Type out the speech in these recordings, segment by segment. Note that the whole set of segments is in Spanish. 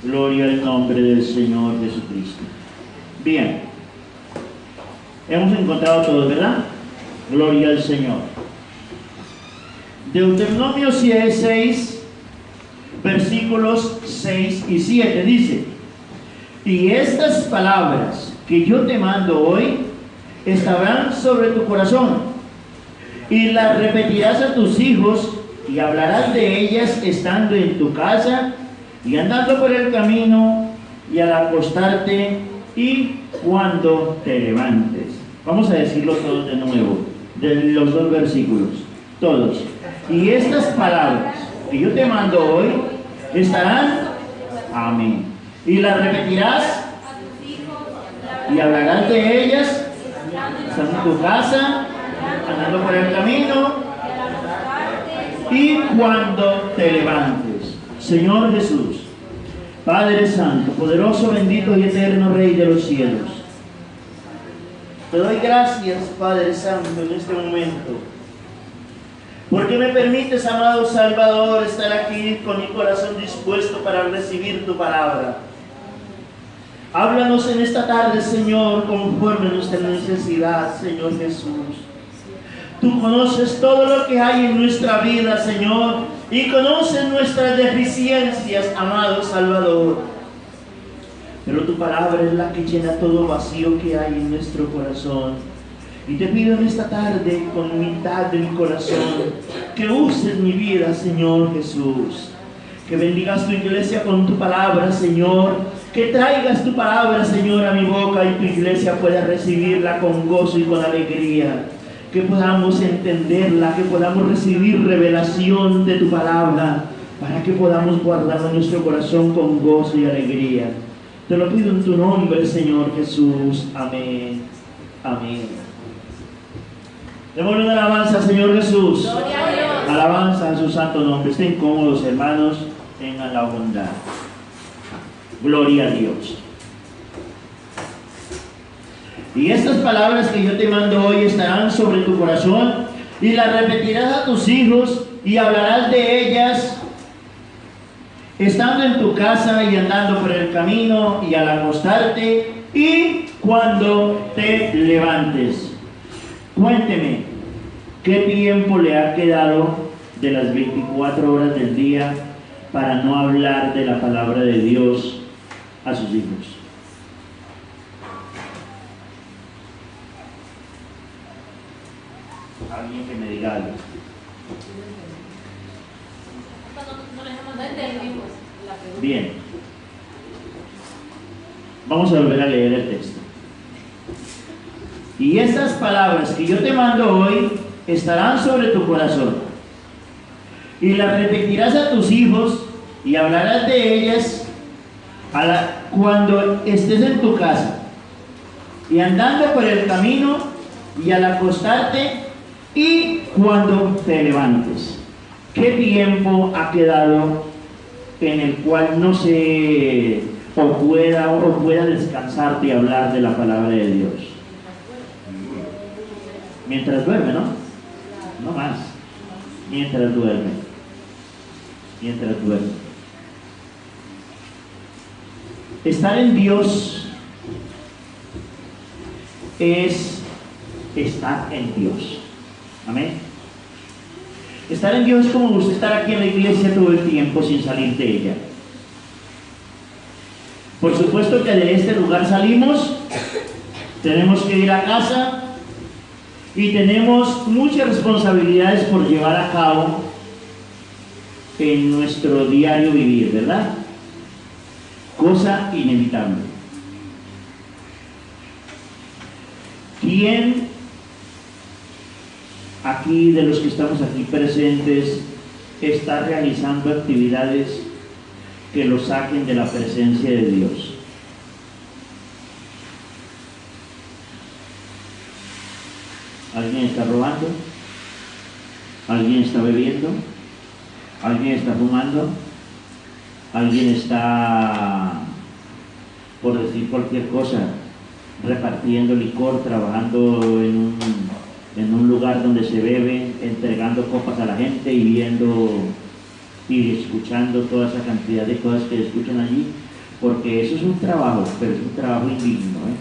Gloria al nombre del Señor Jesucristo. Bien, hemos encontrado todo, ¿verdad? Gloria al Señor. Deuteronomio 6, versículos 6 y 7 dice: y estas palabras que yo te mando hoy estarán sobre tu corazón, y las repetirás a tus hijos, y hablarás de ellas estando en tu casa, y andando por el camino, y al acostarte, y cuando te levantes. Vamos a decirlo todos de nuevo, de los dos versículos, todos. Y estas palabras que yo te mando hoy estarán, amén, y las repetirás y hablarás de ellas estando en tu casa, andando por el camino, y cuando te levantes. Señor Jesús, Padre Santo, poderoso, bendito y eterno Rey de los cielos, te doy gracias, Padre Santo, en este momento, porque me permites, amado Salvador, estar aquí con mi corazón dispuesto para recibir tu palabra. Háblanos en esta tarde, Señor, conforme a nuestra necesidad, Señor Jesús. Tú conoces todo lo que hay en nuestra vida, Señor, y conoces nuestras deficiencias, amado Salvador. Pero tu palabra es la que llena todo vacío que hay en nuestro corazón. Y te pido en esta tarde, con humildad de mi corazón, que uses mi vida, Señor Jesús. Que bendigas tu iglesia con tu palabra, Señor. Que traigas tu palabra, Señor, a mi boca, y tu iglesia pueda recibirla con gozo y con alegría. Que podamos entenderla, que podamos recibir revelación de tu palabra, para que podamos guardarla en nuestro corazón con gozo y alegría. Te lo pido en tu nombre, Señor Jesús. Amén. Amén. Démosle una alabanza, Señor Jesús. Alabanza a su santo nombre. Estén cómodos, hermanos, tengan la bondad. Gloria a Dios. Y estas palabras que yo te mando hoy estarán sobre tu corazón, y las repetirás a tus hijos, y hablarás de ellas estando en tu casa y andando por el camino, y al acostarte, y cuando te levantes. Cuénteme, ¿qué tiempo le ha quedado de las 24 horas del día para no hablar de la palabra de Dios a sus hijos? Alguien que me diga algo. Bien. Vamos a volver a leer el texto. Y estas palabras que yo te mando hoy estarán sobre tu corazón, y las repetirás a tus hijos, y hablarás de ellas cuando estés en tu casa, y andando por el camino, y al acostarte, y cuando te levantes. ¿Qué tiempo ha quedado en el cual no se pueda descansarte y hablar de la palabra de Dios? Mientras duerme, ¿no? No más. Mientras duerme. Mientras duerme. Estar en Dios es estar en Dios. Amén. Estar en Dios es como usted estar aquí en la iglesia todo el tiempo sin salir de ella. Por supuesto que de este lugar salimos, tenemos que ir a casa, y tenemos muchas responsabilidades por llevar a cabo en nuestro diario vivir, ¿verdad? Cosa inevitable. ¿Quién aquí de los que estamos aquí presentes está realizando actividades que lo saquen de la presencia de Dios? ¿Alguien está robando? ¿Alguien está bebiendo? ¿Alguien está fumando? ¿Alguien está, por decir cualquier cosa, repartiendo licor, trabajando en un lugar donde se bebe, entregando copas a la gente y viendo y escuchando toda esa cantidad de cosas que escuchan allí? porque eso es un trabajo, pero es un trabajo indigno, ¿eh?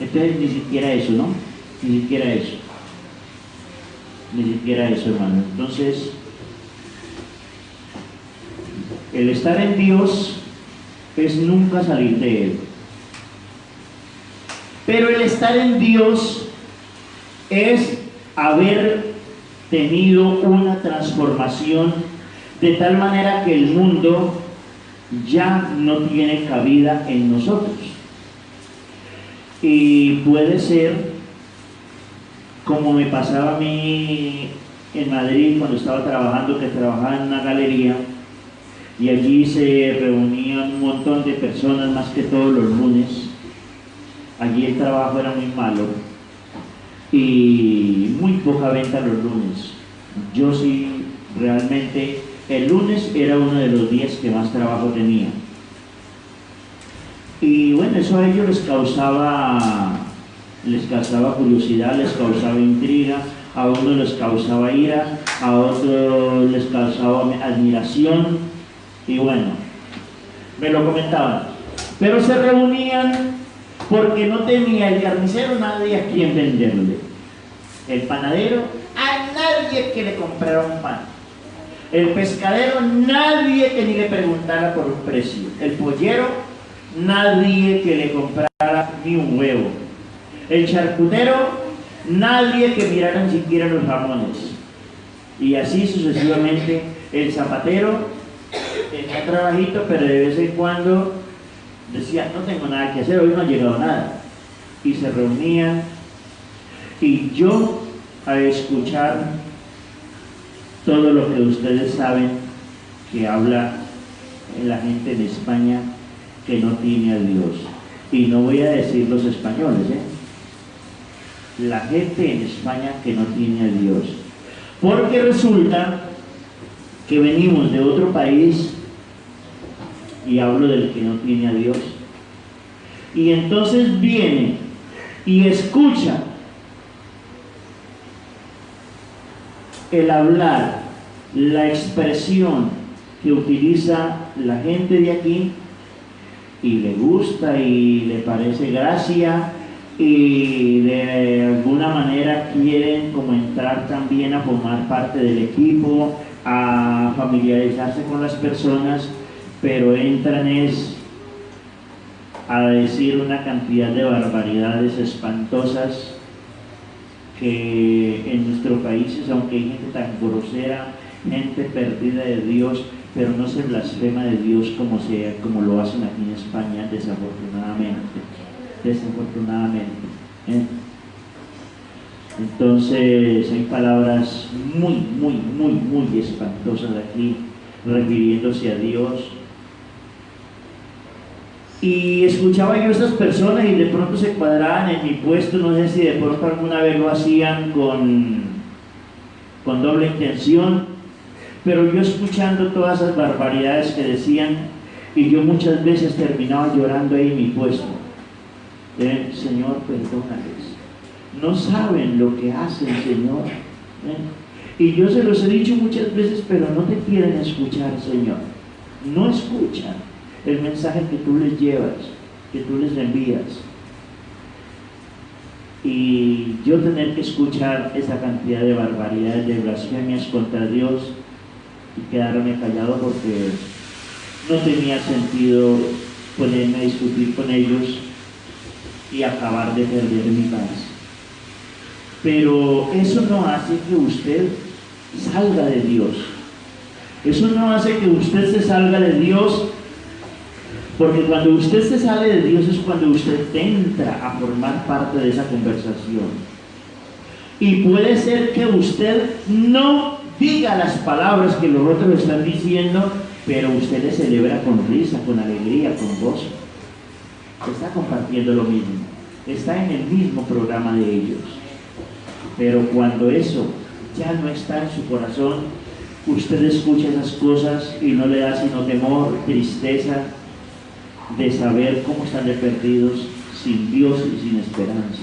Entonces ni siquiera eso, ¿no? Ni siquiera eso. Ni siquiera eso, hermano. Entonces, el estar en Dios es nunca salir de Él. Pero el estar en Dios es haber tenido una transformación de tal manera que el mundo ya no tiene cabida en nosotros. Y puede ser como me pasaba a mí en Madrid cuando estaba trabajando, que trabajaba en una galería y allí se reunían un montón de personas, más que todos los lunes. Allí el trabajo era muy malo y muy poca venta los lunes. Yo sí, realmente, el lunes era uno de los días que más trabajo tenía. Y bueno, eso a ellos les causaba curiosidad, les causaba intriga, a uno les causaba ira, a otro les causaba admiración, y bueno, me lo comentaban. Pero se reunían porque no tenía el carnicero nadie a quien venderle, el panadero a nadie que le comprara un pan, el pescadero nadie que ni le preguntara por un precio, el pollero nadie que le comprara ni un huevo, el charcutero nadie que mirara ni siquiera los jamones, y así sucesivamente. El zapatero tenía trabajito, pero de vez en cuando decía, no tengo nada que hacer, hoy no ha llegado nada, y se reunían, y yo a escuchar todo lo que ustedes saben que habla la gente en España que no tiene a Dios, y no voy a decir los españoles, la gente en España que no tiene a Dios, porque resulta que venimos de otro país, y hablo del que no tiene a Dios, y entonces viene y escucha el hablar, la expresión que utiliza la gente de aquí, y le gusta y le parece gracia, y de alguna manera quieren como entrar también a formar parte del equipo, a familiarizarse con las personas, pero entran a decir una cantidad de barbaridades espantosas que en nuestros países, aunque hay gente tan grosera, gente perdida de Dios, pero no se blasfema de Dios como lo hacen aquí en España, desafortunadamente. Entonces hay palabras muy espantosas aquí refiriéndose a Dios. Y escuchaba yo a estas personas y de pronto se cuadraban en mi puesto, no sé si de pronto alguna vez lo hacían con doble intención, pero yo escuchando todas esas barbaridades que decían, y yo muchas veces terminaba llorando ahí en mi puesto. Señor, perdónales, no saben lo que hacen, Señor. Y yo se los he dicho muchas veces, pero no te quieren escuchar, Señor. No escuchan el mensaje que tú les llevas, que tú les envías. Y yo tener que escuchar esa cantidad de barbaridades, de blasfemias contra Dios, y quedarme callado porque no tenía sentido ponerme a discutir con ellos y acabar de perder mi paz. Pero eso no hace que usted salga de Dios. Eso no hace que usted se salga de Dios, porque cuando usted se sale de Dios es cuando usted entra a formar parte de esa conversación. Y puede ser que usted no diga las palabras que los otros están diciendo, pero usted le celebra con risa, con alegría, con gozo. Está compartiendo lo mismo, está en el mismo programa de ellos. Pero cuando eso ya no está en su corazón, usted escucha esas cosas y no le da sino temor, tristeza de saber cómo están de perdidos, sin Dios y sin esperanza.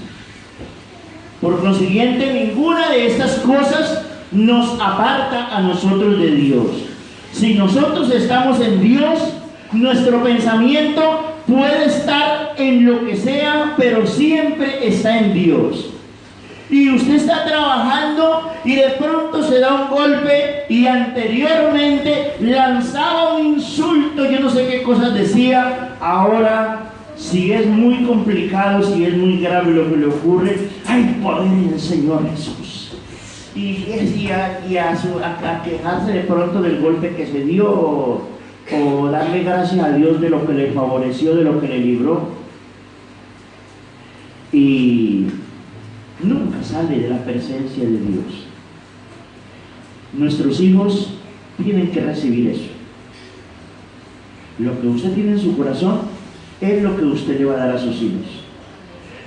Por consiguiente, ninguna de estas cosas nos aparta a nosotros de Dios. Si nosotros estamos en Dios, Nuestro pensamiento puede estar en lo que sea, pero siempre está en Dios. Y usted está trabajando y de pronto se da un golpe y anteriormente lanzaba un insulto, yo no sé qué cosas decía. Ahora, si es muy complicado, si es muy grave lo que le ocurre, hay poder en el Señor Jesús. Y a quejarse de pronto del golpe que se dio, o darle gracias a Dios de lo que le favoreció, de lo que le libró. Y nunca sale de la presencia de Dios. Nuestros hijos tienen que recibir eso. Lo que usted tiene en su corazón es lo que usted le va a dar a sus hijos.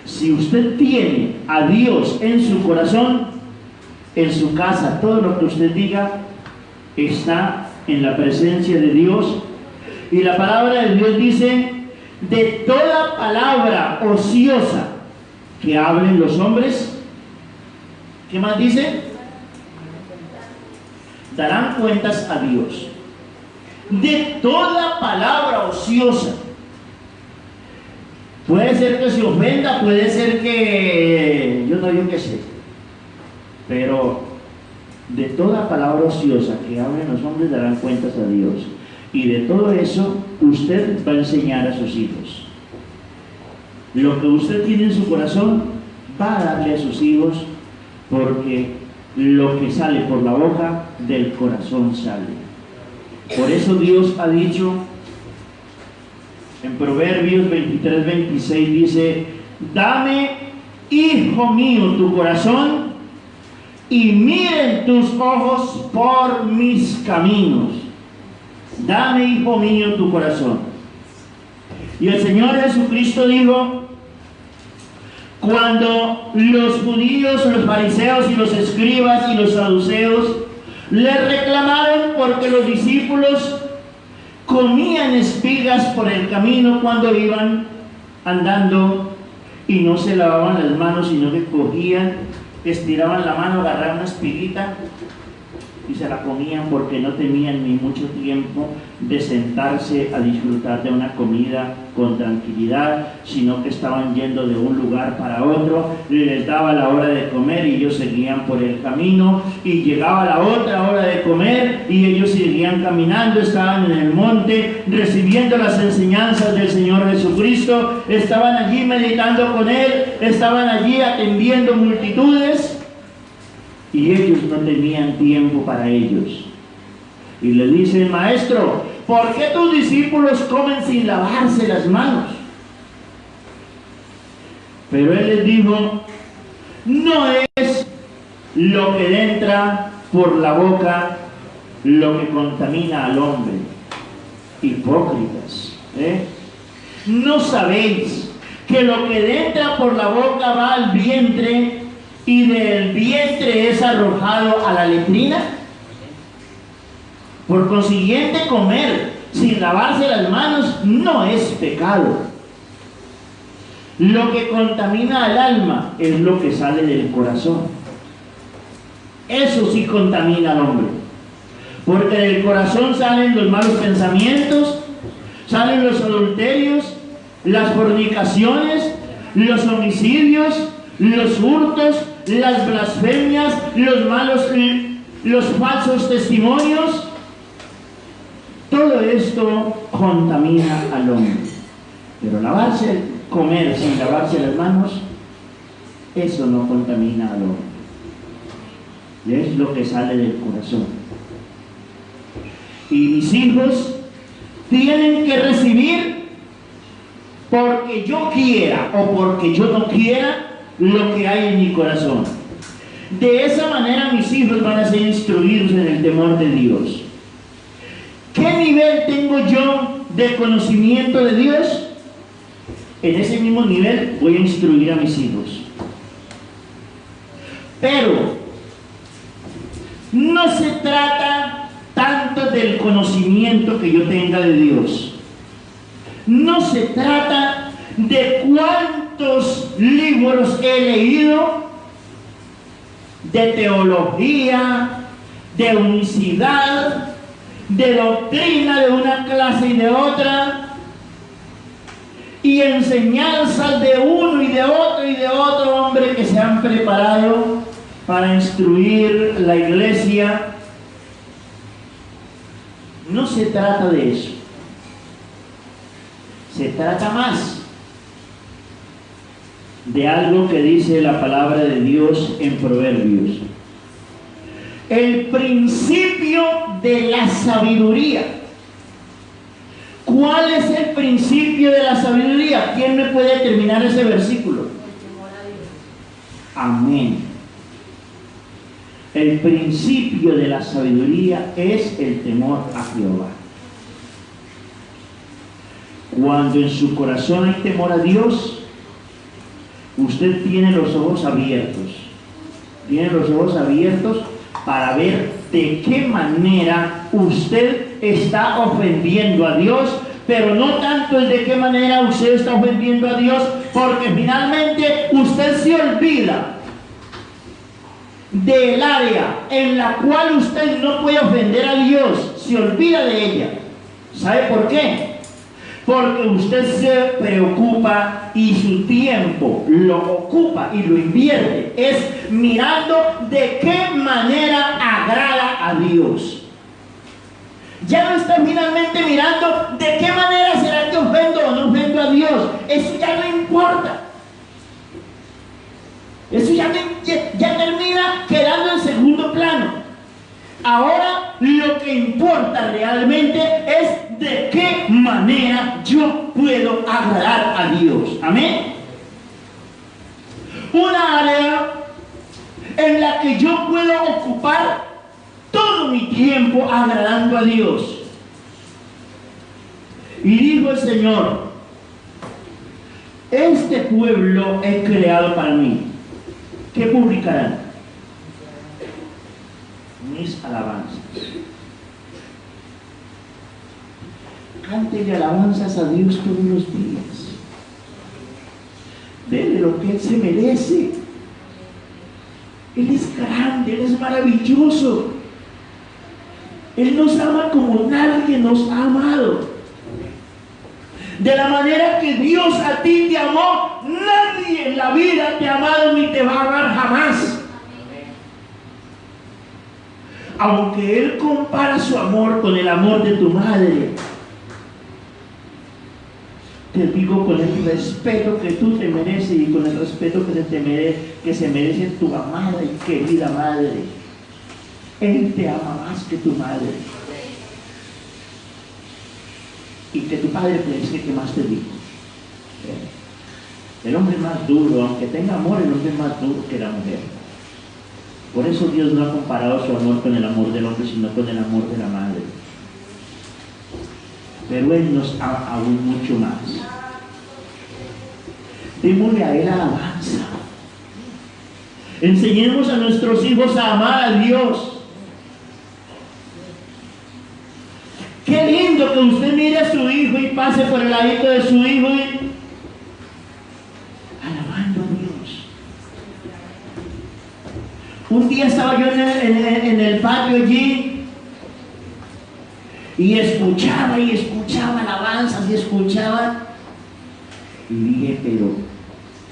Si usted tiene a Dios en su corazón, en su casa, todo lo que usted diga está en la presencia de Dios. Y la palabra de Dios dice: de toda palabra ociosa que hablen los hombres, ¿qué más dice? Darán cuentas a Dios. De toda palabra ociosa. Puede ser que se ofenda, puede ser que yo qué sé, pero de toda palabra ociosa que hablen los hombres darán cuentas a Dios. Y de todo eso usted va a enseñar a sus hijos. Lo que usted tiene en su corazón va a darle a sus hijos, porque lo que sale por la boca del corazón sale. Por eso Dios ha dicho en Proverbios 23-26, dice: dame, hijo mío, tu corazón, y miren tus ojos por mis caminos. Dame, hijo mío, tu corazón. Y el Señor Jesucristo dijo, cuando los judíos, los fariseos y los escribas y los saduceos le reclamaron porque los discípulos comían espigas por el camino cuando iban andando y no se lavaban las manos, sino que cogían, estiraban la mano, agarraban una espiguita y se la comían, porque no tenían ni mucho tiempo de sentarse a disfrutar de una comida con tranquilidad, sino que estaban yendo de un lugar para otro. Les daba la hora de comer y ellos seguían por el camino, y llegaba la otra hora de comer y ellos seguían caminando. Estaban en el monte recibiendo las enseñanzas del Señor Jesucristo, estaban allí meditando con Él, estaban allí atendiendo multitudes, y ellos no tenían tiempo para ellos. Y le dice: maestro, ¿por qué tus discípulos comen sin lavarse las manos? Pero Él les dijo: no es lo que entra por la boca lo que contamina al hombre. Hipócritas, ¿no sabéis que lo que entra por la boca va al vientre, y del vientre es arrojado a la letrina? Por consiguiente, comer sin lavarse las manos no es pecado. Lo que contamina al alma es lo que sale del corazón. Eso sí contamina al hombre, porque del corazón salen los malos pensamientos, salen los adulterios, las fornicaciones, los homicidios, los hurtos, las blasfemias, los falsos testimonios. Todo esto contamina al hombre. Pero comer sin lavarse las manos, eso no contamina al hombre. Es lo que sale del corazón. Y mis hijos tienen que recibir, porque yo quiera o porque yo no quiera, lo que hay en mi corazón. De esa manera mis hijos van a ser instruidos en el temor de Dios. ¿Qué nivel tengo yo de conocimiento de Dios? En ese mismo nivel voy a instruir a mis hijos. Pero no se trata tanto del conocimiento que yo tenga de Dios. No se trata de cuántos libros he leído de teología, de unicidad, de doctrina de una clase y de otra, y enseñanzas de uno y de otro hombre que se han preparado para instruir la iglesia. No se trata de eso. Se trata más de algo que dice la palabra de Dios en Proverbios. El principio de la sabiduría. ¿Cuál es el principio de la sabiduría? ¿Quién me puede determinar ese versículo? Amén. El principio de la sabiduría es el temor a Jehová. Cuando en su corazón hay temor a Dios, usted tiene los ojos abiertos. Tiene los ojos abiertos para ver de qué manera usted está ofendiendo a Dios, pero no tanto el de qué manera usted está ofendiendo a Dios, porque finalmente usted se olvida del área en la cual usted no puede ofender a Dios, se olvida de ella. ¿Sabe por qué? Porque usted se preocupa y su tiempo lo ocupa y lo invierte es mirando de qué manera agrada a Dios. Ya no está finalmente mirando de qué manera será que ofendo o no ofendo a Dios. Eso ya no importa. Eso ya termina quedando en segundo plano. Ahora lo que importa realmente es de qué manera yo puedo agradar a Dios. Amén. Una área en la que yo puedo ocupar todo mi tiempo agradando a Dios. Y dijo el Señor: este pueblo he creado para mí. ¿Qué publicarán? Mis alabanzas. Cántele alabanzas a Dios todos los días. Dele lo que Él se merece. Él es grande, Él es maravilloso. Él nos ama como nadie nos ha amado. De la manera que Dios a ti te amó, nadie en la vida te ha amado ni te va a amar jamás. Aunque Él compara su amor con el amor de tu madre, te digo, con el respeto que tú te mereces y con el respeto que se merece tu amada y querida madre, Él te ama más que tu madre. Y que tu padre te dice que más te dijo. El hombre es más duro, aunque tenga amor, el hombre es más duro que la mujer. Por eso Dios no ha comparado su amor con el amor del hombre, sino con el amor de la madre. Pero Él nos ama aún mucho más. Démosle a Él alabanza. Enseñemos a nuestros hijos a amar a Dios. Qué lindo que usted mire a su hijo y pase por el ladito de su hijo y alabando a Dios. Un día estaba yo en el patio allí y escuchaba alabanzas y escuchaba, y dije, pero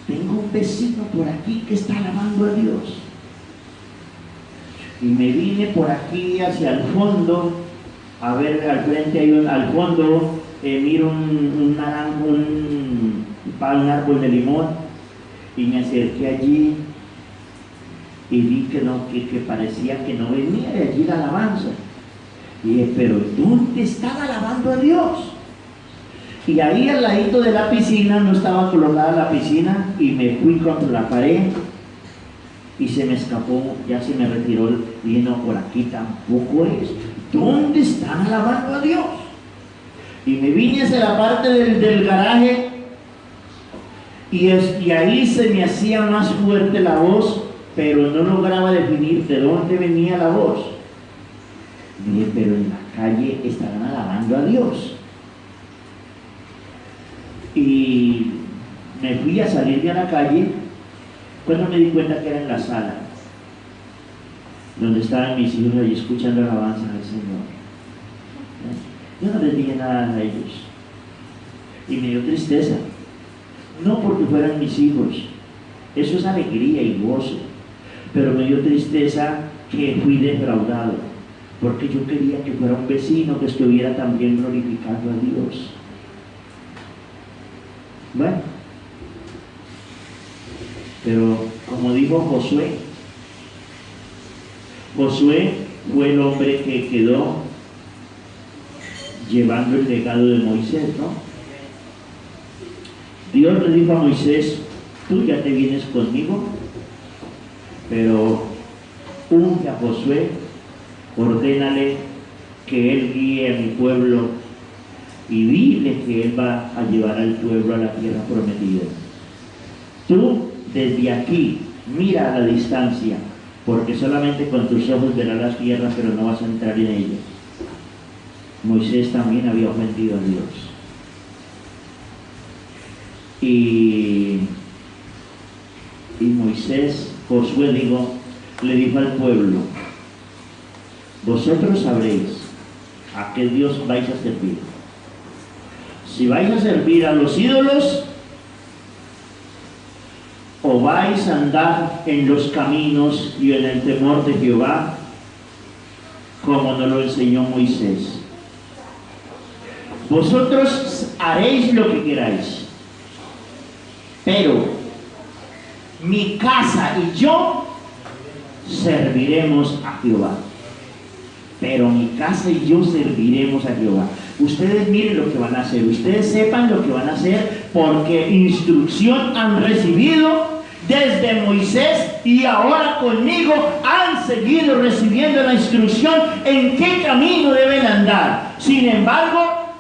tengo un vecino por aquí que está alabando a Dios. Y me vine por aquí hacia el fondo. A ver, al frente hay al fondo, miro un árbol de limón y me acerqué allí y vi que parecía que no venía de allí la alabanza. Y dije, pero ¿dónde estaba alabando a Dios? Y ahí al ladito de la piscina, no estaba colocada la piscina, y me fui contra la pared y se me escapó, ya se me retiró, y dije, no, por aquí tampoco es. ¿Dónde están alabando a Dios? Y me vine hacia la parte del garaje y ahí se me hacía más fuerte la voz, pero no lograba definir de dónde venía la voz. Dije, pero en la calle estarán alabando a Dios. Y me fui a salir de la calle cuando me di cuenta que era en la sala donde estaban mis hijos allí escuchando alabanza al Señor. Yo no les dije nada a ellos. Y me dio tristeza. No porque fueran mis hijos. Eso es alegría y gozo. Pero me dio tristeza que fui defraudado. Porque yo quería que fuera un vecino que estuviera también glorificando a Dios. Bueno. Pero como dijo Josué, Josué fue el hombre que quedó llevando el legado de Moisés, ¿no? Dios le dijo a Moisés, tú ya te vienes conmigo, pero unge a Josué, ordénale que él guíe a mi pueblo y dile que él va a llevar al pueblo a la tierra prometida. Tú desde aquí mira a la distancia, porque solamente con tus ojos verás las tierras, pero no vas a entrar en ellas. Moisés también había ofendido a Dios. Y Moisés, Josué le dijo al pueblo, vosotros sabréis a qué Dios vais a servir. Si vais a servir a los ídolos, o vais a andar en los caminos y en el temor de Jehová, como nos lo enseñó Moisés. Vosotros haréis lo que queráis, pero mi casa y yo serviremos a Jehová. Pero mi casa y yo serviremos a Jehová. Ustedes miren lo que van a hacer, ustedes sepan lo que van a hacer, porque instrucción han recibido desde Moisés y ahora conmigo han seguido recibiendo la instrucción en qué camino deben andar. Sin embargo,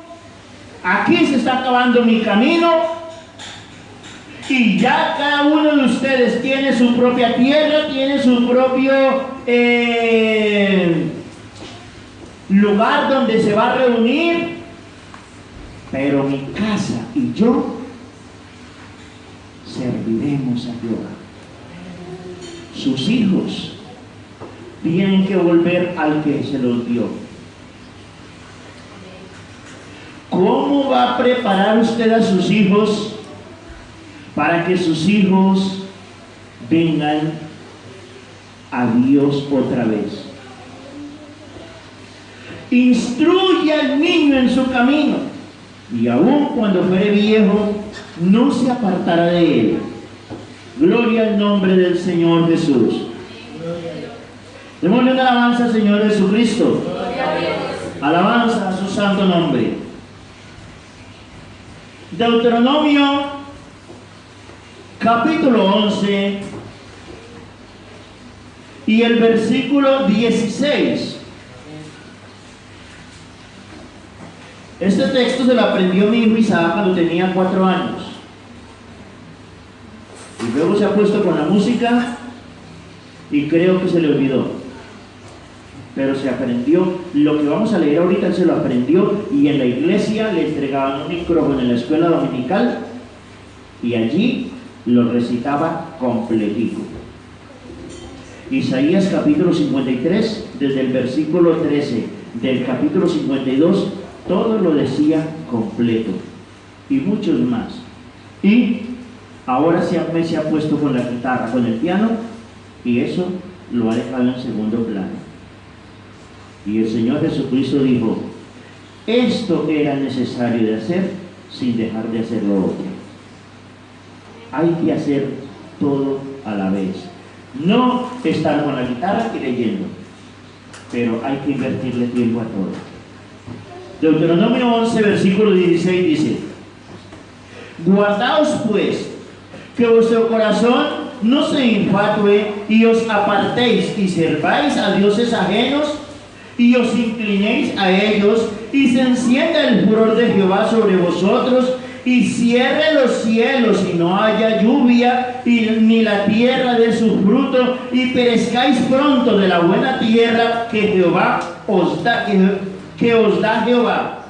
aquí se está acabando mi camino y ya cada uno de ustedes tiene su propia tierra, tiene su propio lugar donde se va a reunir, pero mi casa y yo serviremos a Jehová. Sus hijos tienen que volver al que se los dio. ¿Cómo va a preparar usted a sus hijos para que sus hijos vengan a Dios otra vez? Instruye al niño en su camino, y aun cuando fuere viejo, no se apartará de él. Gloria al nombre del Señor Jesús. Démosle una alabanza al Señor Jesucristo. Alabanza a su santo nombre. Deuteronomio capítulo 11 y el versículo 16. Este texto se lo aprendió mi hijo Isaac cuando tenía 4 años. Y luego se ha puesto con la música y creo que se le olvidó. Pero se aprendió. Lo que vamos a leer ahorita él se lo aprendió, y en la iglesia le entregaban un micrófono en la escuela dominical y allí lo recitaba completico. Isaías capítulo 53, desde el versículo 13 del capítulo 52, todo lo decía completo, y muchos más. Y ahora se ha puesto con la guitarra, con el piano, y eso lo ha dejado en segundo plano. Y el Señor Jesucristo dijo, esto era necesario de hacer sin dejar de hacer lo otro. Hay que hacer todo a la vez. No estar con la guitarra y leyendo, pero hay que invertirle tiempo a todo. Deuteronomio 11, versículo 16 dice, guardaos pues, que vuestro corazón no se infatue y os apartéis y serváis a dioses ajenos y os inclinéis a ellos, y se encienda el furor de Jehová sobre vosotros, y cierre los cielos y no haya lluvia, y ni la tierra dé su fruto, y perezcáis pronto de la buena tierra que Jehová os da, que os da Jehová.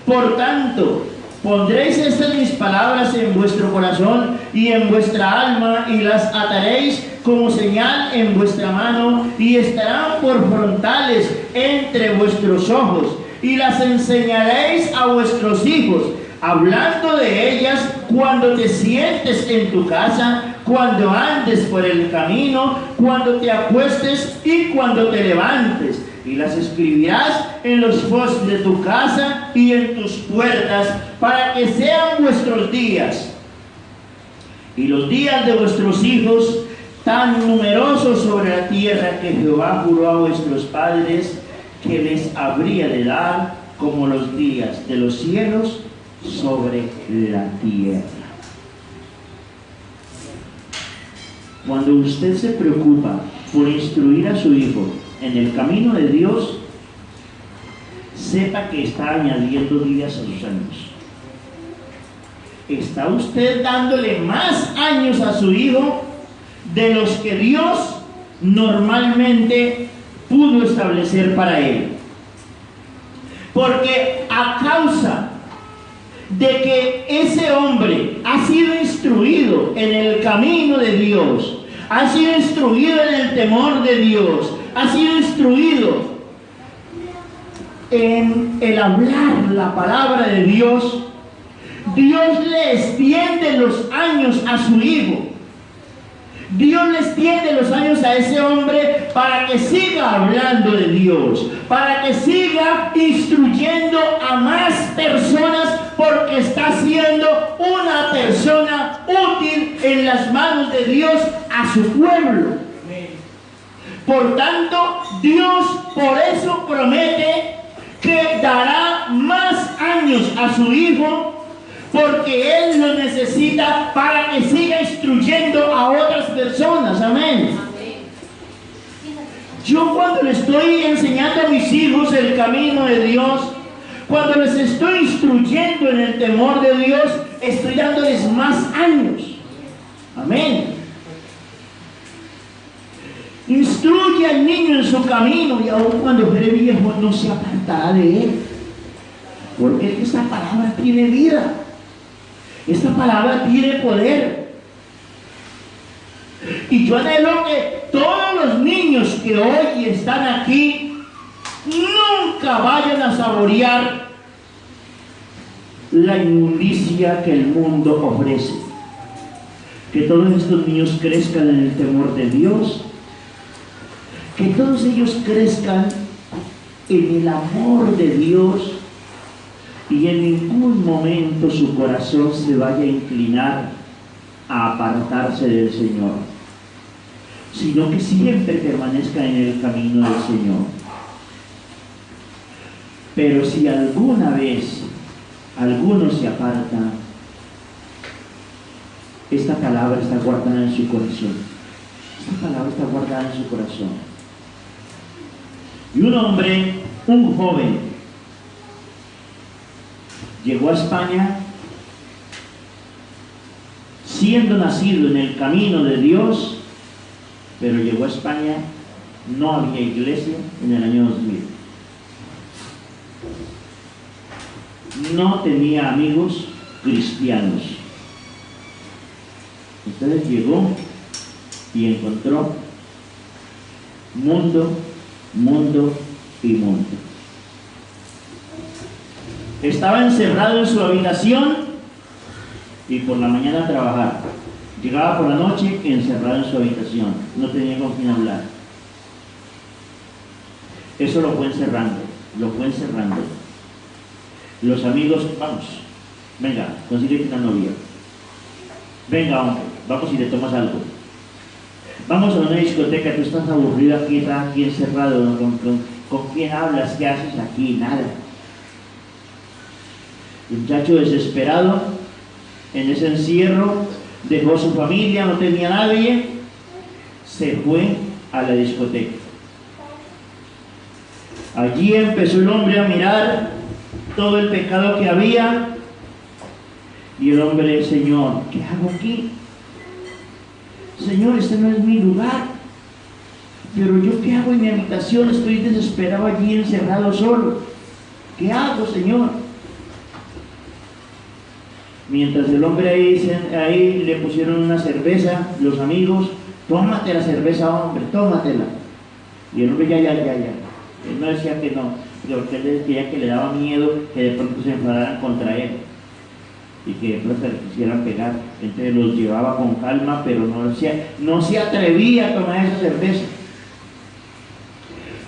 Por tanto, pondréis estas mis palabras en vuestro corazón y en vuestra alma, y las ataréis como señal en vuestra mano, y estarán por frontales entre vuestros ojos, y las enseñaréis a vuestros hijos, hablando de ellas cuando te sientes en tu casa, cuando andes por el camino, cuando te acuestes y cuando te levantes. Y las escribirás en los postes de tu casa y en tus puertas, para que sean vuestros días y los días de vuestros hijos tan numerosos sobre la tierra que Jehová juró a vuestros padres que les habría de dar, como los días de los cielos sobre la tierra. Cuando usted se preocupa por instruir a su hijo en el camino de Dios, sepa que está añadiendo días a sus años. ¿Está usted dándole más años a su hijo de los que Dios normalmente pudo establecer para él? Porque a causa de que ese hombre ha sido instruido en el camino de Dios, ha sido instruido en el temor de Dios, ha sido instruido en el hablar la palabra de Dios, Dios le extiende los años a su hijo. Dios le extiende los años a ese hombre para que siga hablando de Dios, para que siga instruyendo a más personas, porque está siendo una persona útil en las manos de Dios a su pueblo. Por tanto, Dios por eso promete que dará más años a su hijo, porque Él lo necesita para que siga instruyendo a otras personas. Amén. Yo cuando le estoy enseñando a mis hijos el camino de Dios, cuando les estoy instruyendo en el temor de Dios, estoy dándoles más años. Amén. Instruye al niño en su camino, y aun cuando fuere viejo no se apartará de él, porque esta palabra tiene vida. Esta palabra tiene poder. Y yo anhelo que todos los niños que hoy están aquí nunca vayan a saborear la inmundicia que el mundo ofrece. Que todos estos niños crezcan en el temor de Dios. Que todos ellos crezcan en el amor de Dios. Y en ningún momento su corazón se vaya a inclinar a apartarse del Señor, sino que siempre permanezca en el camino del Señor. Pero si alguna vez alguno se aparta, esta palabra está guardada en su corazón. Esta palabra está guardada en su corazón. Y un hombre, un joven, llegó a España siendo nacido en el camino de Dios, pero llegó a España, no había iglesia en el año 2000. No tenía amigos cristianos. Entonces llegó y encontró mundo, mundo y mundo. Estaba encerrado en su habitación y por la mañana a trabajar. Llegaba por la noche encerrado en su habitación. No tenía con quién hablar. Eso lo fue encerrando, lo fue encerrando. Los amigos, vamos, venga, consíguete una novia. Venga, hombre, vamos y te tomas algo. Vamos a una discoteca, tú estás aburrido aquí, estás aquí encerrado. ¿Con quién hablas? ¿Qué haces aquí? Nada. El muchacho desesperado, en ese encierro, dejó su familia, no tenía nadie, se fue a la discoteca. Allí empezó el hombre a mirar todo el pecado que había, y el hombre, Señor, ¿qué hago aquí? Señor, este no es mi lugar, pero yo ¿qué hago en mi habitación? Estoy desesperado allí, encerrado solo. ¿Qué hago, Señor? Mientras el hombre ahí le pusieron una cerveza, los amigos, tómate la cerveza, hombre, tómatela. Y el hombre ya. Él no decía que no. porque él decía que le daba miedo que de pronto se enfadaran contra él y que de pronto le quisieran pegar. Entonces los llevaba con calma, pero no se atrevía a tomar esa cerveza.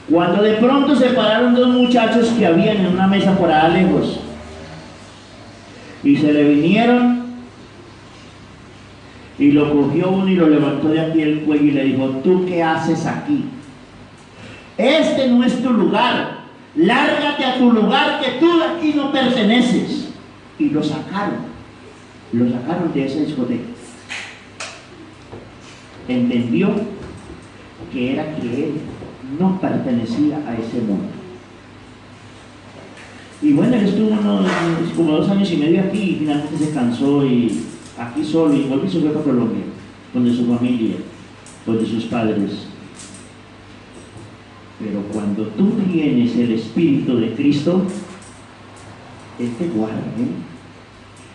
Cuando de pronto se pararon dos muchachos que habían en una mesa por allá lejos y se le vinieron y lo cogió uno y lo levantó de aquí el cuello y le dijo: ¿tú qué haces aquí? Este no es tu lugar, lárgate a tu lugar, que tú de aquí no perteneces. Y lo sacaron de esa discoteca. Entendió que era que él no pertenecía a ese mundo. Y bueno, él estuvo como 2 años y medio aquí y finalmente se cansó y aquí solo, y volvió y se fue para Colombia, donde su familia, donde sus padres. Pero cuando tú tienes el Espíritu de Cristo, Él te guarda,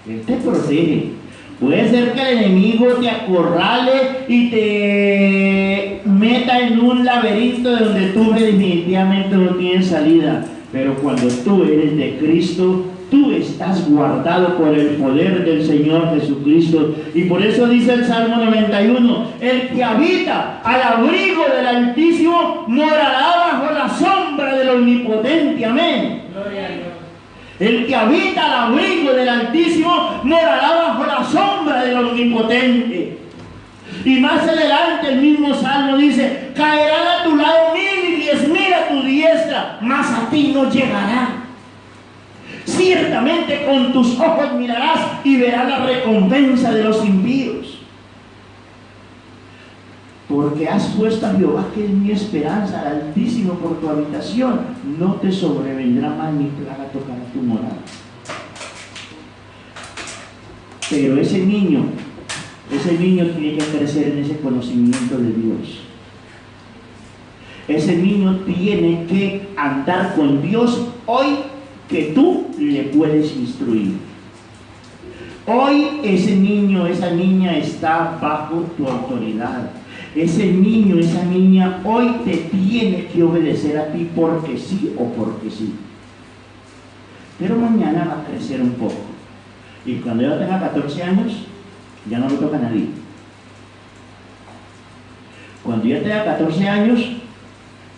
Él te protege. Puede ser que el enemigo te acorrale y te meta en un laberinto de donde tú definitivamente no tienes salida. Pero cuando tú eres de Cristo, tú estás guardado por el poder del Señor Jesucristo. Y por eso dice el Salmo 91: el que habita al abrigo del Altísimo morará bajo la sombra del Omnipotente. Amén. Gloria a Dios. El que habita al abrigo del Altísimo morará bajo la sombra del Omnipotente. Y más adelante el mismo Salmo dice: caerán a tu lado 1000 y 10.000 a tu diestra, mas a ti no llegará. Ciertamente con tus ojos mirarás y verás la recompensa de los impíos. Porque has puesto a Jehová, que es mi esperanza, al Altísimo por tu habitación. No te sobrevendrá mal ni plaga tocará tu morada. Pero ese niño tiene que crecer en ese conocimiento de Dios. Ese niño tiene que andar con Dios hoy, que tú le puedes instruir. Hoy ese niño, esa niña está bajo tu autoridad. Ese niño, esa niña hoy te tiene que obedecer a ti porque sí o porque sí. Pero mañana va a crecer un poco. Y cuando yo tenga 14 años, ya no lo toca a nadie. Cuando yo tenga 14 años,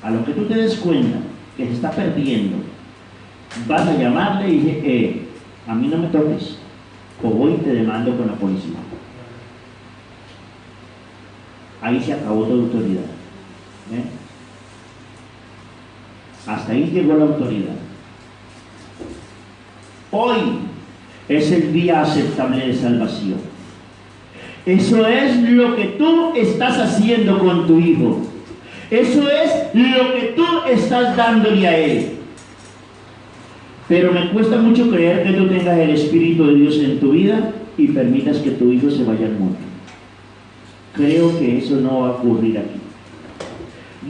a lo que tú te des cuenta que se está perdiendo, vas a llamarle y dices: a mí no me toques, o voy y te demando con la policía. Ahí se acabó tu autoridad. Hasta ahí llegó la autoridad. Hoy es el día aceptable de salvación. Eso es lo que tú estás haciendo con tu hijo. Eso es lo que tú estás dándole a él. Pero me cuesta mucho creer que tú tengas el Espíritu de Dios en tu vida y permitas que tu hijo se vaya al mundo. Creo que eso no va a ocurrir aquí.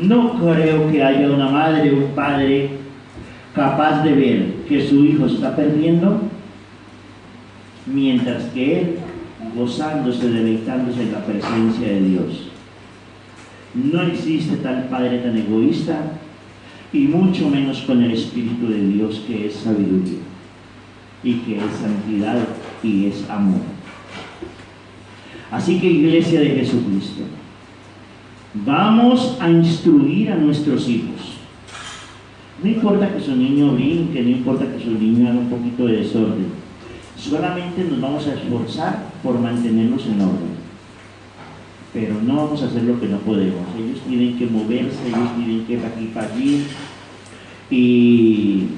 No creo que haya una madre o un padre capaz de ver que su hijo se está perdiendo, mientras que él, gozándose, deleitándose en la presencia de Dios. No existe tal padre tan egoísta, y mucho menos con el Espíritu de Dios, que es sabiduría, y que es santidad, y es amor. Así que, Iglesia de Jesucristo, vamos a instruir a nuestros hijos. No importa que su niño brinque, no importa que su niño haga un poquito de desorden. Solamente nos vamos a esforzar por mantenerlos en orden. Pero no vamos a hacer lo que no podemos. Ellos tienen que moverse, ellos tienen que ir aquí para allí. Y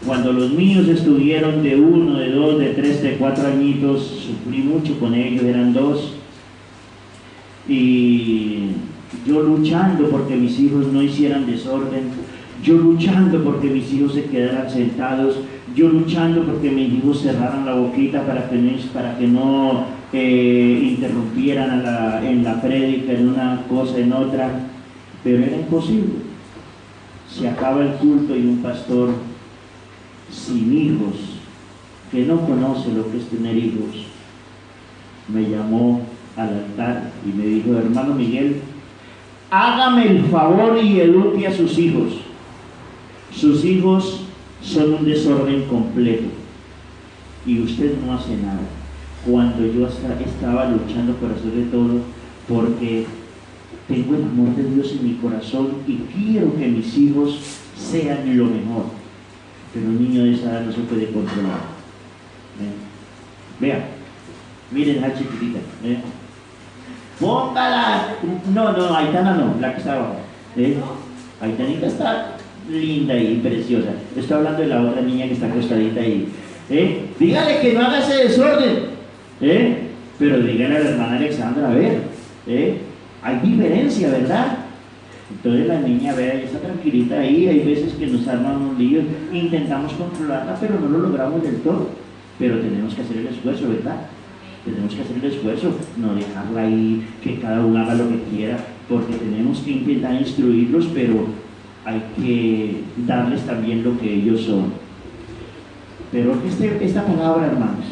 cuando los míos estuvieron de 1, de 2, de 3, de 4 añitos, sufrí mucho con ellos, eran 2. Y yo luchando porque mis hijos no hicieran desorden, yo luchando porque mis hijos se quedaran sentados, yo luchando porque mis hijos cerraran la boquita para que no interrumpieran en la prédica, en una cosa, en otra, pero era imposible. Se acaba el culto y un pastor sin hijos, que no conoce lo que es tener hijos, me llamó al altar y me dijo: hermano Miguel, hágame el favor y eduque a sus hijos, sus hijos son un desorden completo y usted no hace nada. Cuando yo estaba luchando por hacerle todo, porque tengo el amor de Dios en mi corazón y quiero que mis hijos sean lo mejor, pero un niño de esa edad no se puede controlar. Vea, miren a chiquitita, póngala, no, Aitana no, la que está abajo, Aitanita está linda y preciosa. Estoy hablando de la otra niña que está acostadita ahí. Dígale que no haga ese desorden, pero dígale a la hermana Alexandra, a ver, hay diferencia, ¿verdad? Entonces la niña, vea, ella está tranquilita ahí. Hay veces que nos arman un lío, intentamos controlarla, pero no lo logramos del todo. Pero tenemos que hacer el esfuerzo, ¿verdad? Tenemos que hacer el esfuerzo, no dejarla ahí, que cada uno haga lo que quiera, porque tenemos que intentar instruirlos, pero hay que darles también lo que ellos son. Pero esta palabra, hermanos,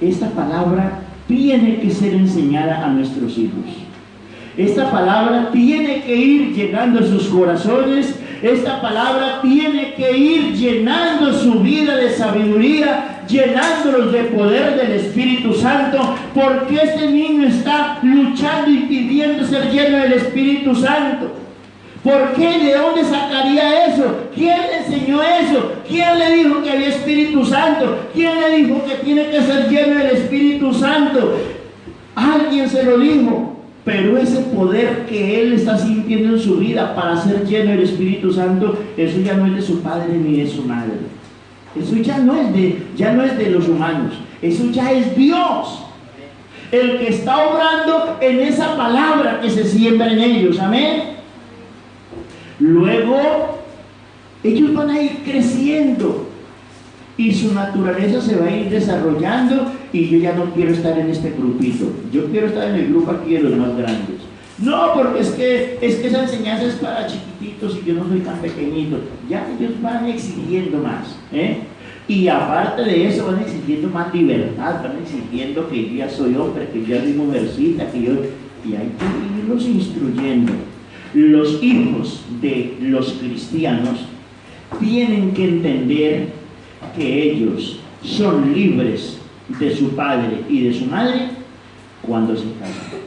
esta palabra tiene que ser enseñada a nuestros hijos. Esta palabra tiene que ir llegando a sus corazones. Esta palabra tiene que ir llenando su vida de sabiduría, llenándolos de poder del Espíritu Santo, porque este niño está luchando y pidiendo ser lleno del Espíritu Santo. ¿Por qué? ¿De dónde sacaría eso? ¿Quién le enseñó eso? ¿Quién le dijo que había Espíritu Santo? ¿Quién le dijo que tiene que ser lleno del Espíritu Santo? Alguien se lo dijo. Pero ese poder que él está sintiendo en su vida para ser lleno del Espíritu Santo, eso ya no es de su padre ni de su madre. Eso ya no es de los humanos. Eso ya es Dios el que está obrando en esa palabra que se siembra en ellos. Amén. Luego ellos van a ir creciendo y su naturaleza se va a ir desarrollando, y yo ya no quiero estar en este grupito, yo quiero estar en el grupo aquí de los más grandes. No, porque es que esa enseñanza es para chiquititos y yo no soy tan pequeñito. Ya ellos van exigiendo más, y aparte de eso van exigiendo más libertad, van exigiendo que yo ya soy hombre, que yo ya soy mujercita, y hay que irlos instruyendo. Los hijos de los cristianos tienen que entender que ellos son libres de su padre y de su madre cuando se casan.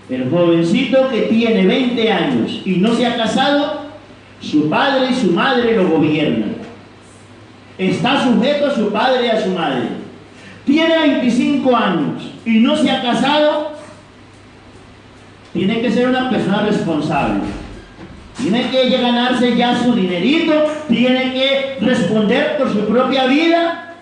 El jovencito que tiene 20 años y no se ha casado, su padre y su madre lo gobiernan. Está sujeto a su padre y a su madre. Tiene 25 años y no se ha casado, tiene que ser una persona responsable. Tiene que ganarse ya su dinerito, tiene que responder por su propia vida,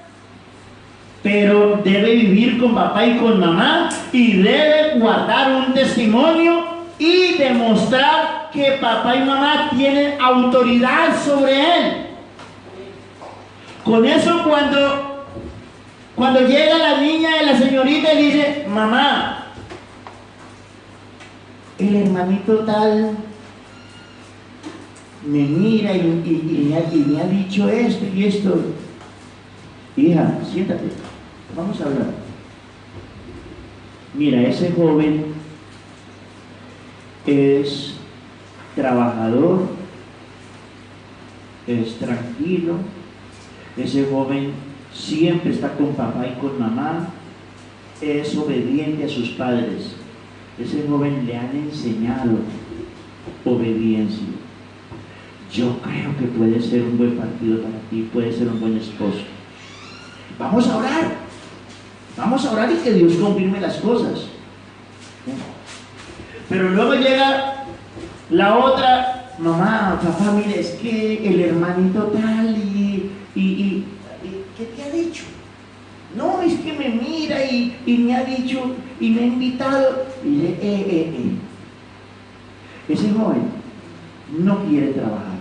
pero debe vivir con papá y con mamá, y debe guardar un testimonio y demostrar que papá y mamá tienen autoridad sobre él. Con eso, cuando llega la niña de la señorita y dice: mamá, el hermanito tal me mira y me ha dicho esto y esto. Hija, siéntate, vamos a hablar. Mira, ese joven es trabajador, es tranquilo, ese joven siempre está con papá y con mamá, es obediente a sus padres. Ese joven le han enseñado obediencia. Yo creo que puede ser un buen partido para ti, puede ser un buen esposo. Vamos a orar y que Dios confirme las cosas. Pero luego llega la otra: mamá, papá, mire, es que el hermanito tal y ¿qué te ha dicho? No, es que me mira y me ha dicho y me ha invitado. Y dice, ese joven no quiere trabajar.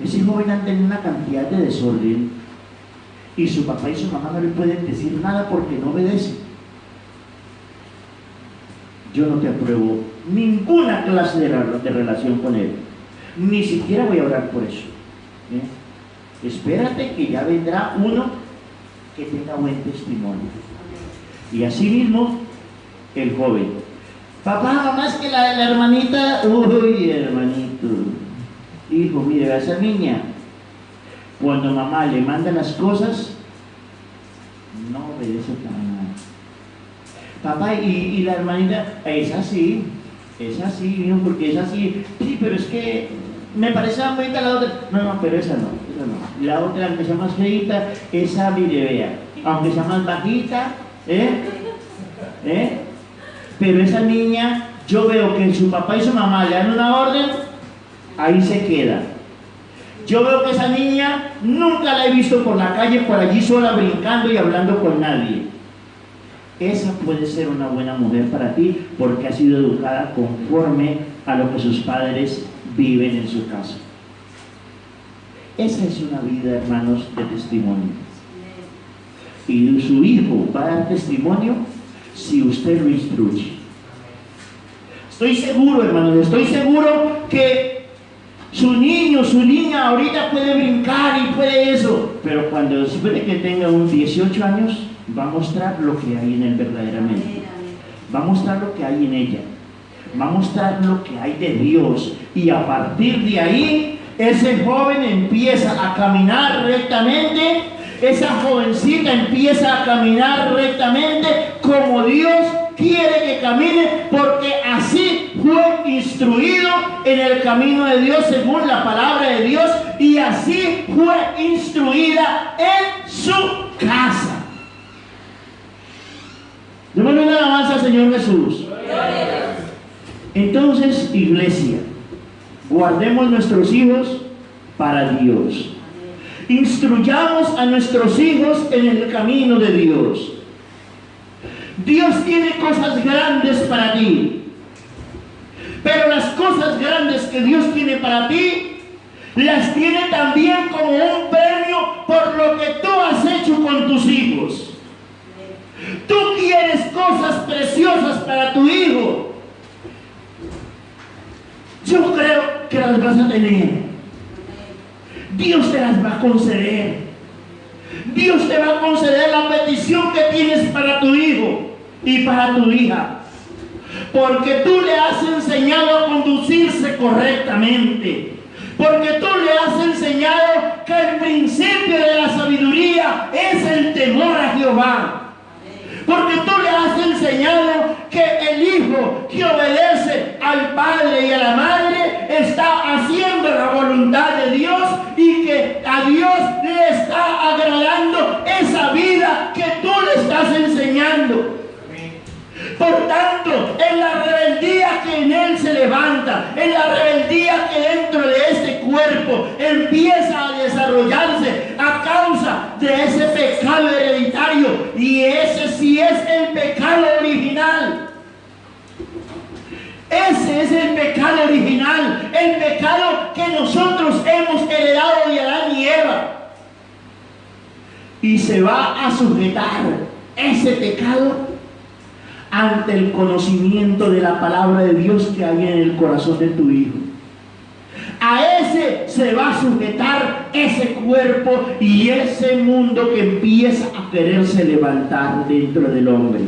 Ese joven anda en una cantidad de desorden y su papá y su mamá no le pueden decir nada porque no obedece. Yo no te apruebo ninguna clase de relación con él. Ni siquiera voy a orar por eso. Espérate que ya vendrá uno que tenga buen testimonio. Y así mismo el joven: papá, mamá, es que la hermanita, uy, hermanito, hijo, mire, a esa niña, cuando mamá le manda las cosas, no obedece para nada. Papá, y la hermanita, es así, hijo, porque es así. Sí, pero es que me parece más bonita la otra. No, pero esa no. La otra, aunque sea más feita, esa mire, vea, aunque sea más bajita, pero esa niña, yo veo que su papá y su mamá le dan una orden, ahí se queda. Yo veo que esa niña nunca la he visto por la calle, por allí sola, brincando y hablando con nadie. Esa puede ser una buena mujer para ti, porque ha sido educada conforme a lo que sus padres viven en su casa. Esa es una vida, hermanos, de testimonio. Y su hijo va a dar testimonio si usted lo instruye. Estoy seguro, hermanos, estoy seguro que su niño, su niña ahorita puede brincar y puede eso, pero cuando después que tenga unos 18 años, va a mostrar lo que hay en él verdaderamente. Va a mostrar lo que hay en ella. Va a mostrar lo que hay de Dios. Y a partir de ahí, ese joven empieza a caminar rectamente. Esa jovencita empieza a caminar rectamente como Dios quiere que camine, porque así fue instruido en el camino de Dios según la palabra de Dios, y así fue instruida en su casa. Démosle una alabanza al Señor Jesús. Entonces, iglesia, guardemos nuestros hijos para Dios. Instruyamos a nuestros hijos en el camino de Dios. Dios tiene cosas grandes para ti, pero las cosas grandes que Dios tiene para ti, las tiene también como un premio por lo que tú has hecho con tus hijos. Tú quieres cosas preciosas para tu hijo. Yo creo que las vas a tener. Dios te las va a conceder. Dios te va a conceder la petición que tienes para tu hijo y para tu hija, porque tú le has enseñado a conducirse correctamente, porque tú le has enseñado que el principio de la sabiduría es el temor a Jehová, porque tú le has enseñado que el hijo que obedece al padre y a la madre está haciendo la voluntad de Dios, y que a Dios le está agradando esa vida que tú le estás enseñando. Por tanto, en la rebeldía que en él se levanta, en la rebeldía que dentro de este cuerpo empieza a desarrollarse a causa de ese pecado hereditario, y ese sí es el pecado original. Ese es el pecado original, el pecado que nosotros hemos heredado de Adán y Eva. Y se va a sujetar ese pecado ante el conocimiento de la palabra de Dios que hay en el corazón de tu hijo. A ese se va a sujetar ese cuerpo y ese mundo que empieza a quererse levantar dentro del hombre.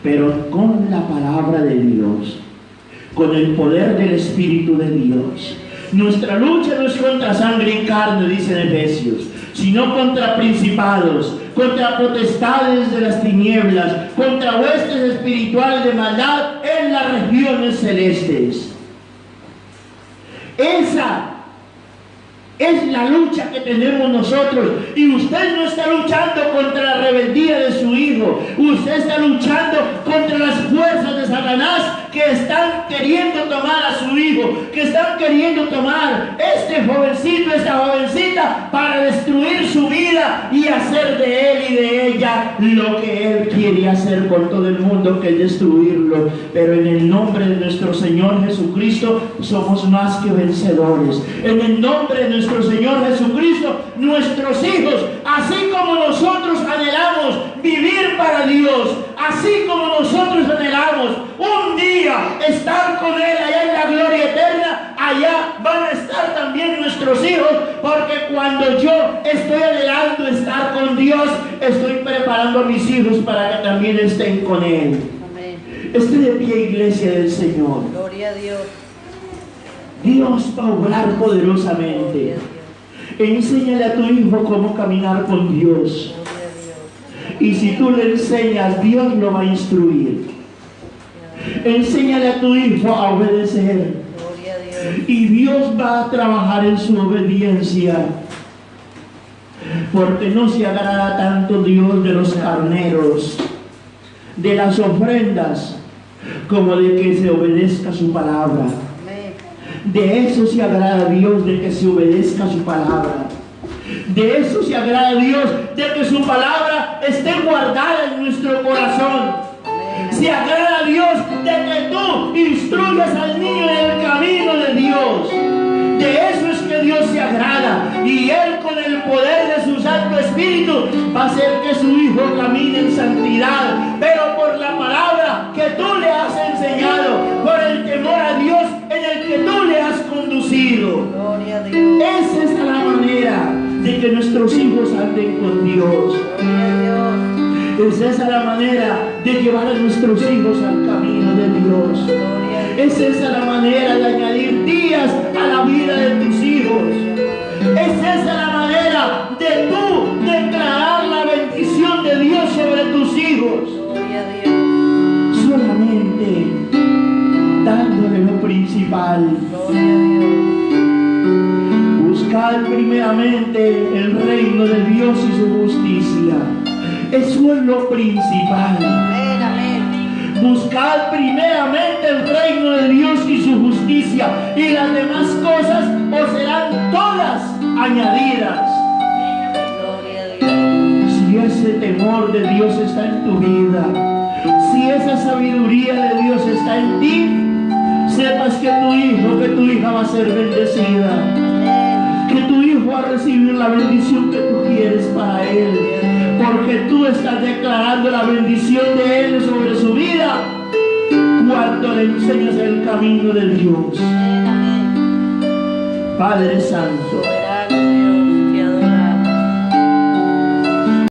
Pero con la palabra de Dios, con el poder del Espíritu de Dios. Nuestra lucha no es contra sangre y carne, dice en Efesios, sino contra principados, contra potestades de las tinieblas, contra huestes espirituales de maldad en las regiones celestes. Esa es la lucha que tenemos nosotros. Y usted no está luchando contra la rebeldía de su hijo. Usted está luchando contra las fuerzas de Satanás que están queriendo tomar a su hijo, que están queriendo tomar este jovencito, esta jovencita, para destruir su vida y hacer de él y de ella lo que él quiere hacer con todo el mundo, que es destruirlo. Pero en el nombre de nuestro Señor Jesucristo somos más que vencedores. En el nombre de nuestro Señor Jesucristo, nuestros hijos, así como nosotros anhelamos vivir para Dios, así como nosotros anhelamos un día estar con Él allá en la gloria eterna, allá van a estar también nuestros hijos, porque cuando yo estoy anhelando estar con Dios, estoy preparando a mis hijos para que también estén con Él. Amén. Esté de pie, iglesia del Señor. Gloria a Dios. Dios va a obrar poderosamente. Enséñale a tu hijo cómo caminar con Dios. Y si tú le enseñas, Dios lo va a instruir. Enséñale a tu hijo a obedecer. Y Dios va a trabajar en su obediencia. Porque no se agrada tanto Dios de los carneros, de las ofrendas, como de que se obedezca su palabra. De eso se agrada Dios, de que se obedezca su palabra. De eso se agrada Dios, de que su palabra esté guardada en nuestro corazón. Se agrada Dios de que tú instruyas al niño en el camino de Dios. De eso es que Dios se agrada. Y Él, con el poder de su Santo Espíritu, va a hacer que su hijo camine en santidad. Pero por la palabra que tú le has enseñado, por el temor a Dios en el que tú le has conducido. Gloria a Dios. Esa es la manera de que nuestros hijos anden con Dios. Gloria a Dios. Es esa la manera de llevar a nuestros hijos al camino de Dios. Gloria a Dios. Es esa la manera de añadir días a la vida de tus hijos. Es esa la manera de tú declarar la bendición de Dios sobre tus hijos. Gloria a Dios. Solamente dándole lo principal. Gloria a Dios. Buscar primeramente el reino de Dios y su justicia. Eso es lo principal. Amén, amén. Buscar primeramente el reino de Dios y su justicia, y las demás cosas os serán todas añadidas. Gloria a Dios. Si ese temor de Dios está en tu vida, si esa sabiduría de Dios está en ti, sepas que tu hijo, que tu hija va a ser bendecida. Amén. Que tu hijo va a recibir la bendición que tú quieres para él. Porque tú estás declarando la bendición de Él sobre su vida cuando le enseñas el camino de Dios. Amén, amén. Padre Santo, Soberano Dios.